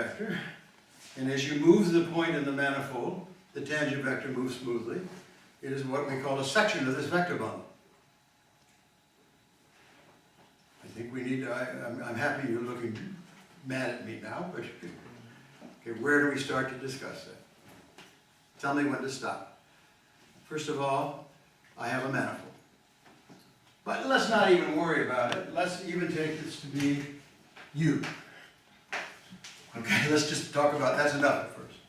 vector, and as you move the point in the manifold, the tangent vector moves smoothly. It is what we call a section of this vector bundle. I think we need to, I'm happy you're looking mad at me now, but okay, where do we start to discuss that? Tell me when to stop. First of all, I have a manifold. But let's not even worry about it. Let's even take this to be U. Okay, let's just talk about, that's enough at first.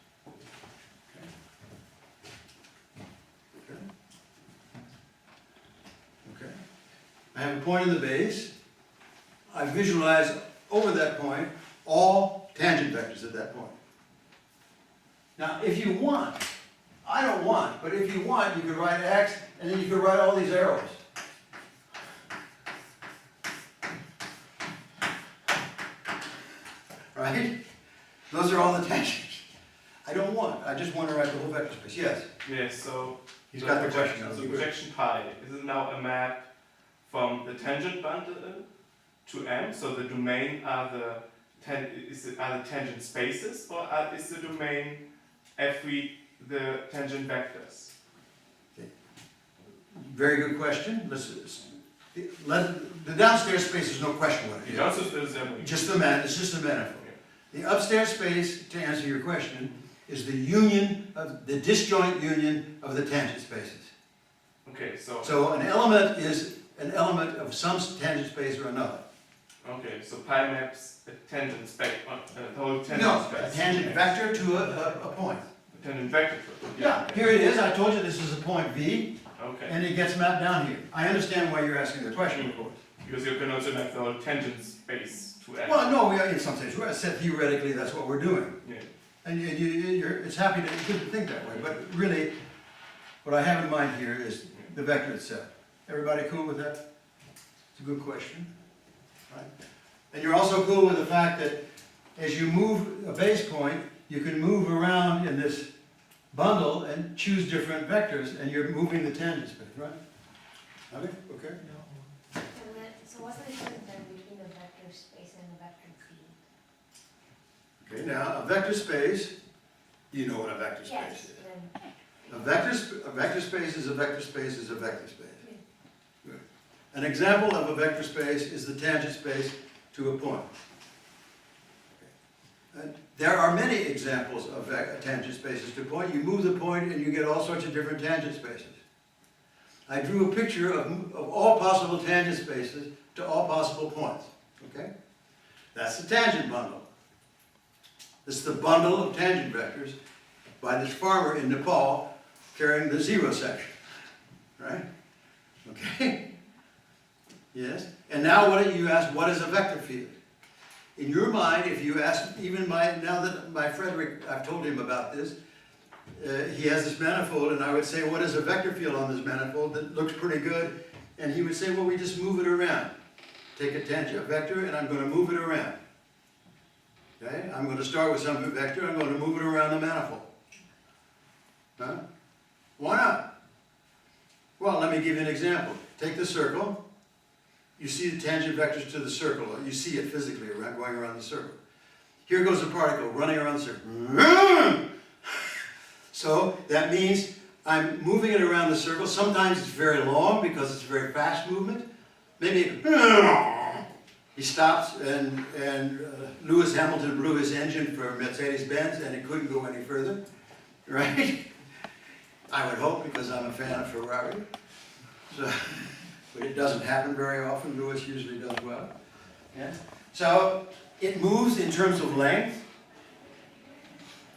Okay. Okay. I have a point in the base. I visualize over that point all tangent vectors at that point. Now, if you want, I don't want, but if you want, you could write X, and then you could write all these arrows. Right? Those are all the tangents. I don't want, I just want to write the whole vector space. Yes? Yes, so He's got the question. So projection pi, is it now a map from the tangent bundle to M? So the domain are the tangent spaces, or is the domain the tangent vectors? Okay. Very good question. The downstairs space is no question what it is. Just the it's just a manifold. The upstairs space, to answer your question, is the union of the disjoint union of the tangent spaces. Okay, so an element is an element of some tangent space or another. Okay, so pi maps a tangent space, the whole tangent space. No, a tangent vector to a point. A tangent vector. Yeah, here it is. I told you this is a point V. Okay. And it gets mapped down here. I understand why you're asking the question, of course. Because you can also map the whole tangent space to M. Well, no, in some sense, I said theoretically that's what we're doing. Yeah. And it's happy that you could think that way, but really, what I have in mind here is the vector itself. Everybody cool with that? It's a good question. Right? And you're also cool with the fact that as you move a base point, you can move around in this bundle and choose different vectors, and you're moving the tangent space, right? Okay? Okay? So what's the difference then between a vector space and a vector field? Okay, now a vector space, you know what a vector space Yes. is. A vector space is a vector space is a vector space. Good. An example of a vector space is the tangent space to a point. And there are many examples of tangent spaces to a point. You move the point and you get all sorts of different tangent spaces. I drew a picture of all possible tangent spaces to all possible points. Okay? That's the tangent bundle. This is the bundle of tangent vectors by this farmer in Nepal carrying the zero section. Right? Okay? Yes? And now you ask, what is a vector field? In your mind, if you ask, now that my Frederick, I've told him about this, he has this manifold, and I would say, what is a vector field on this manifold that looks pretty good? And he would say, well, we just move it around. Take a vector, and I'm going to move it around. Okay? I'm going to start with some vector, I'm going to move it around the manifold. Huh? Why not? Well, let me give you an example. Take the circle. You see the tangent vectors to the circle. You see it physically going around the circle. Here goes a particle running around the circle. So that means I'm moving it around the circle. Sometimes it's very long because it's a very fast movement. Maybe he stops and Lewis Hamilton blew his engine for Mercedes-Benz and it couldn't go any further. Right? I would hope, because I'm a fan of Ferrari. But it doesn't happen very often. Lewis usually does well. Yeah? So it moves in terms of length,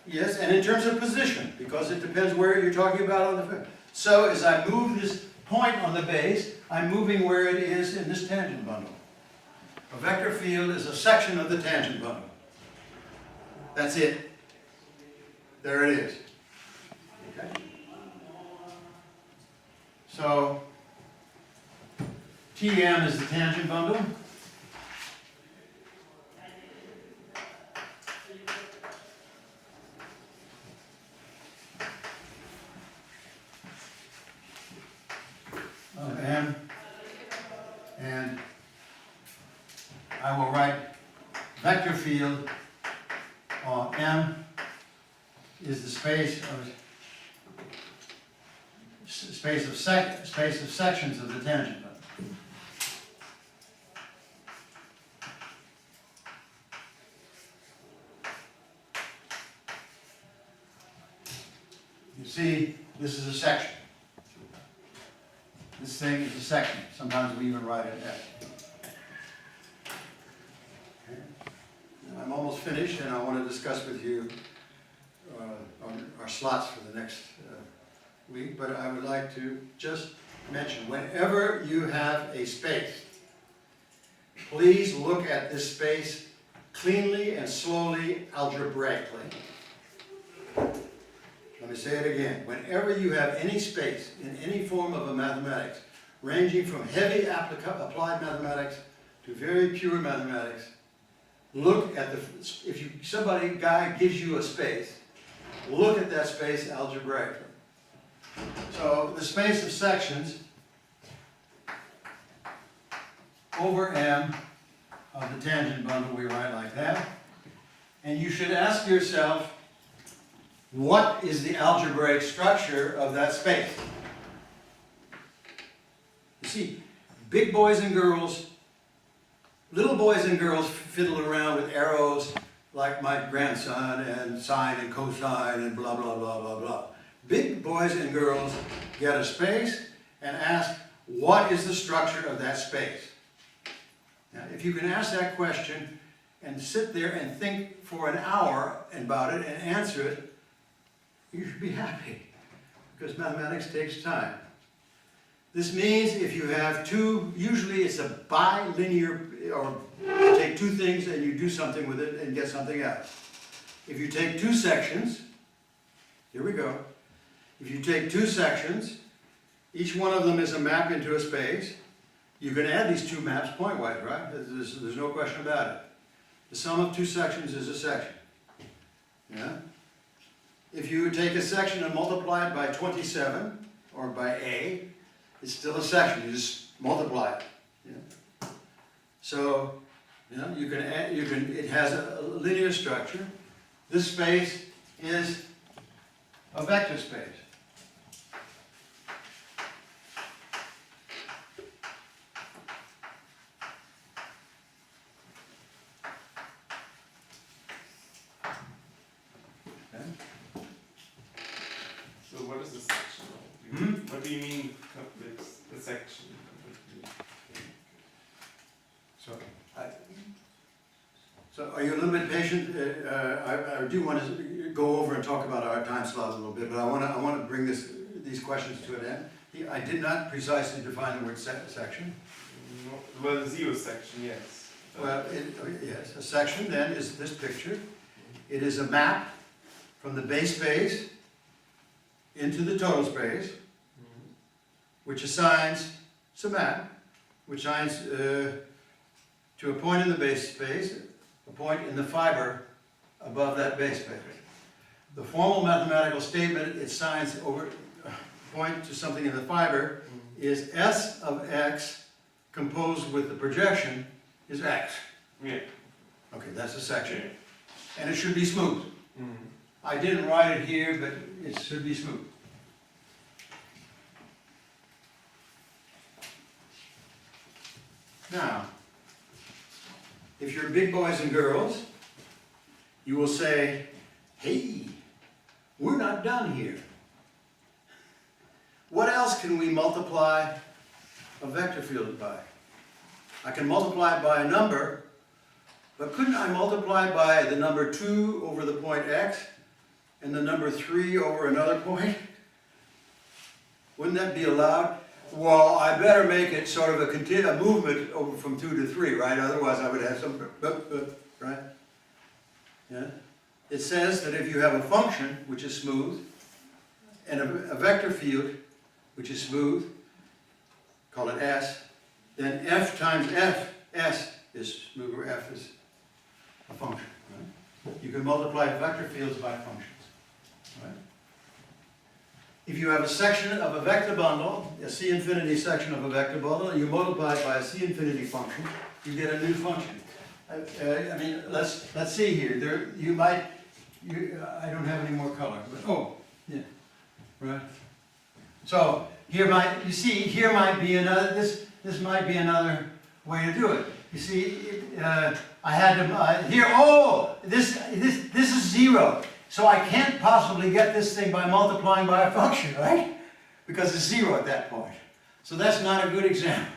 yes, and in terms of position, because it depends where you're talking about on the film. So as I move this point on the base, I'm moving where it is in this tangent bundle. A vector field is a section of the tangent bundle. That's it. There it is. Okay? So Tm is the tangent bundle. Of M. And I will write vector field M is the space of sections of the tangent bundle. You see, this is a section. This thing is a section. Sometimes we even write it F. Okay. Now, I'm almost finished, and I want to discuss with you our slots for the next week, but I would like to just mention, whenever you have a space, please look at this space cleanly and slowly algebraically. Let me say it again. Whenever you have any space in any form of a mathematics, ranging from heavy applied mathematics to very pure mathematics, look at if guy gives you a space, look at that space algebraically. So the space of sections over M of the tangent bundle, we write like that. And you should ask yourself, what is the algebraic structure of that space? You see, big boys and girls, little boys and girls fiddle around with arrows like my grandson, and sine and cosine and blah, blah, blah, blah, blah. Big boys and girls get a space and ask, what is the structure of that space? Now, if you can ask that question and sit there and think for an hour about it and answer it, you should be happy, because mathematics takes time. This means if you have two, usually it's a bilinear, or you take two things and you do something with it and get something else. If you take two sections, here we go. If you take two sections, each one of them is a map into a space. You can add these two maps pointwise, right? There's no question about it. The sum of two sections is a section. Yeah? If you take a section and multiply it by 27, or by A, it's still a section. You just multiply it. Yeah? So, you know, you can add, it has a linear structure. This space is a vector space. So what is the section? What do you mean with the section? So are you a little bit patient? I do want to go over and talk about our time slot a little bit, but I want to bring these questions to an end. I did not precisely define the word section. Well, the zero section, yes. Well, yes, a section then is this picture. It is a map from the base space into the total space, which assigns, it's a map, which assigns to a point in the base space, a point in the fiber above that base space. The formal mathematical statement it assigns over point to something in the fiber is S of x composed with the projection is x. Yeah. Okay, that's a section. And it should be smooth. I didn't write it here, but it should be smooth. Now, if you're big boys and girls, you will say, hey, we're not done here. What else can we multiply a vector field by? I can multiply it by a number, but couldn't I multiply by the number 2 over the point x and the number 3 over another point? Wouldn't that be allowed? Well, I better make it sort of a movement over from 2 to 3, right? Otherwise I would have some, right? Yeah? It says that if you have a function, which is smooth, and a vector field, which is smooth, call it S, then f times f, S is smooth, or f is a function, right? You can multiply vector fields by functions, right? If you have a section of a vector bundle, a C infinity section of a vector bundle, and you multiply it by a C infinity function, you get a new function. I mean, let's see here, there, you might, I don't have any more color, but, oh, yeah, right. So, here might, you see, here might be another, this might be another way to do it. You see, I had to, here, oh, this is 0. So I can't possibly get this thing by multiplying by a function, right? Because it's 0 at that point. So that's not a good example.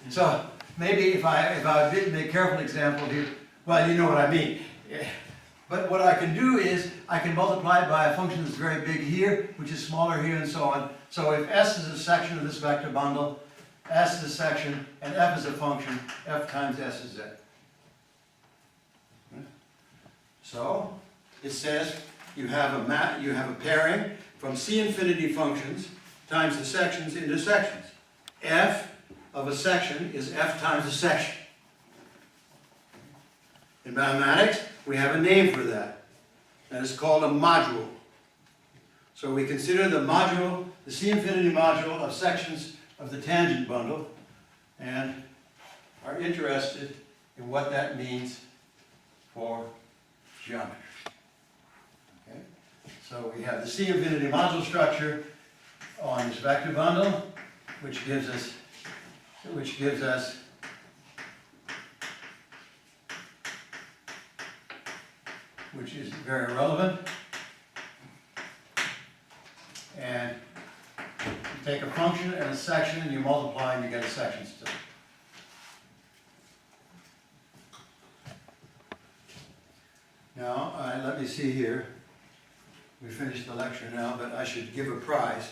So maybe if I didn't make a careful example here, well, you know what I mean. But what I can do is, I can multiply it by a function that's very big here, which is smaller here, and so on. So if S is a section of this vector bundle, S is a section, and F is a function, F times S is Z. So, it says you have a pairing from C infinity functions times the sections into sections. F of a section is F times a section. In mathematics, we have a name for that. And it's called a module. So we consider the module, the C infinity module of sections of the tangent bundle, and are interested in what that means for geometry. Okay? So we have the C infinity module structure on this vector bundle, which gives us which is very relevant. And you take a function and a section and you multiply and you get a section still. Now, let me see here. We finished the lecture now, but I should give a prize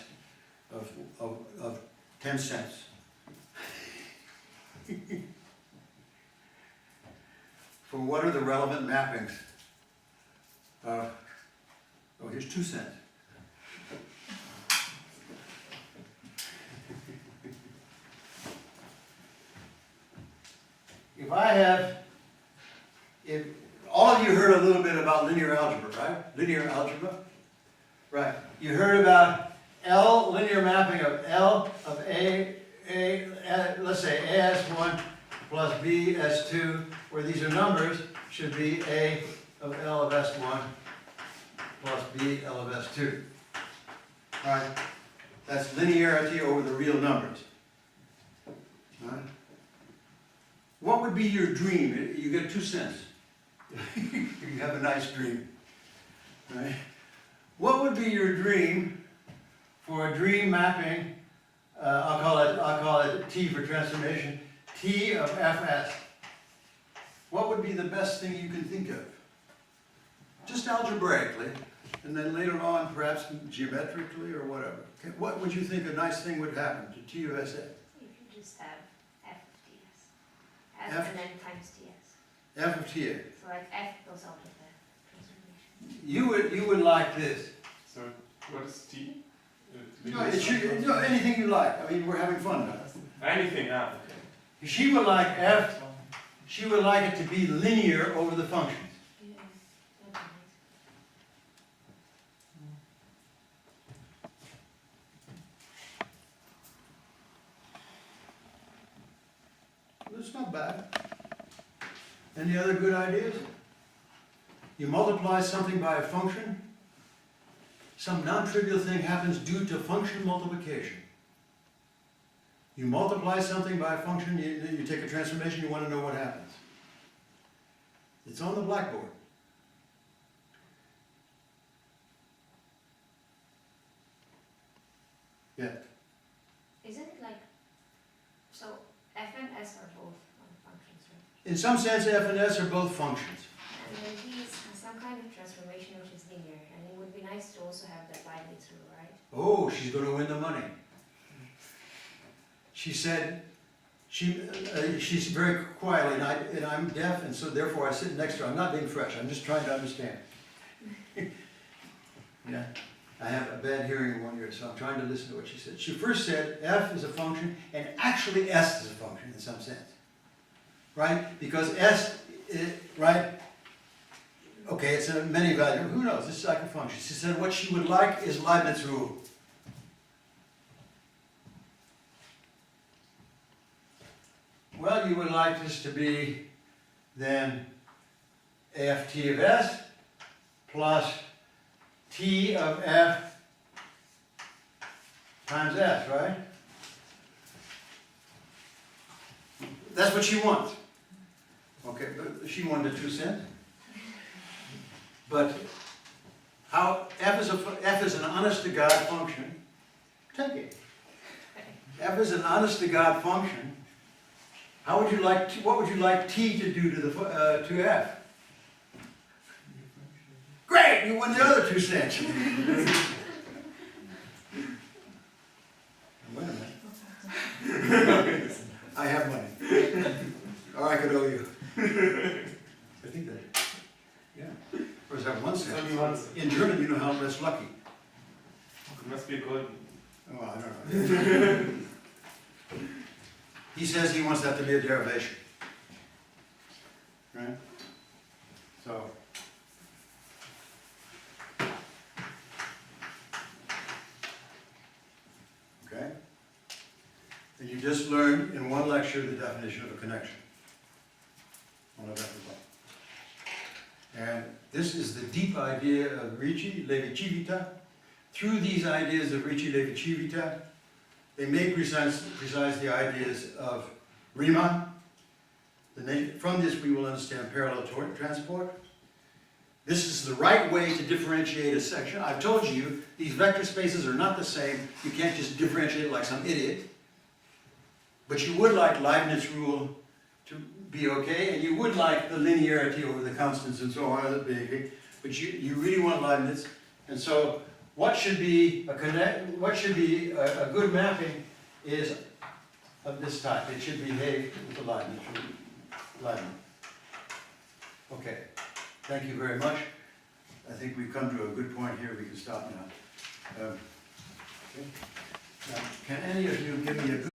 of 10 cents. For what are the relevant mappings? Oh, here's 2 cents. If all of you heard a little bit about linear algebra, right? Linear algebra, right? You heard about L, linear mapping of L of let's say AS1 plus BS2, where these are numbers, should be A of L of S1 plus B L of S2. Right? That's linearity over the real numbers. Right? What would be your dream? You get 2 cents. You have a nice dream. Right? What would be your dream for a dream mapping? I'll call it T for transformation. T of Fs. What would be the best thing you can think of? Just algebraically, and then later on, perhaps geometrically or whatever. Okay? What would you think a nice thing would happen to T of Sa? You can just have F of ts. F? And then times ts. F of T. So like F goes out with the transformation. You would like this. So what is T? No, anything you like. I mean, we're having fun now. Anything, okay. She would like F. She would like it to be linear over the functions. Yeah, that's nice. That's not bad. Any other good ideas? You multiply something by a function, some non-trivial thing happens due to function multiplication. You multiply something by a function, you take a transformation, you want to know what happens. It's on the blackboard. Yeah. Isn't it like, so F and S are both functions, right? In some sense, F and S are both functions. And then T has some kind of transformation which is linear, and it would be nice to also have that Leibniz rule, right? Oh, she's going to win the money. She said, she's very quietly, and I'm deaf, and so therefore I sit next to her. I'm not being fresh, I'm just trying to understand. Yeah, I have a bad hearing in one ear, so I'm trying to listen to what she said. She first said F is a function, and actually S is a function in some sense. Right? Because S, right? Okay, it's a many value. Who knows? This is like a function. She said what she would like is Leibniz rule. Well, you would like this to be then AFT of S plus T of F times S, right? That's what she wants. Okay, but she wanted 2 cents. But how, F is an honest-to-God function. Take it. F is an honest-to-God function. How would you like, what would you like T to do to F? Great, you won the other 2 cents. Wait a minute. I have money. Or I could owe you. I think that, yeah. Or is that 1 cent? Only 1 cent. In German, you know how that's lucky. It must be good. Oh, I don't know. He says he wants that to be a derivation. Right? So. Okay? And you just learned in one lecture the definition of a connection. One of that as well. And this is the deep idea of Ricci, Levi-Civita. Through these ideas of Ricci, Levi-Civita, they may precise the ideas of Riemann. From this we will understand parallel transport. This is the right way to differentiate a section. I've told you, these vector spaces are not the same. You can't just differentiate like some idiot. But you would like Leibniz rule to be okay, and you would like the linearity over the constants and so on to be okay. But you really want Leibniz. And so what should be a good mapping is of this type. It should behave with the Leibniz. Okay, thank you very much. I think we've come to a good point here. We can stop now. Okay. Now, can any of you give me a good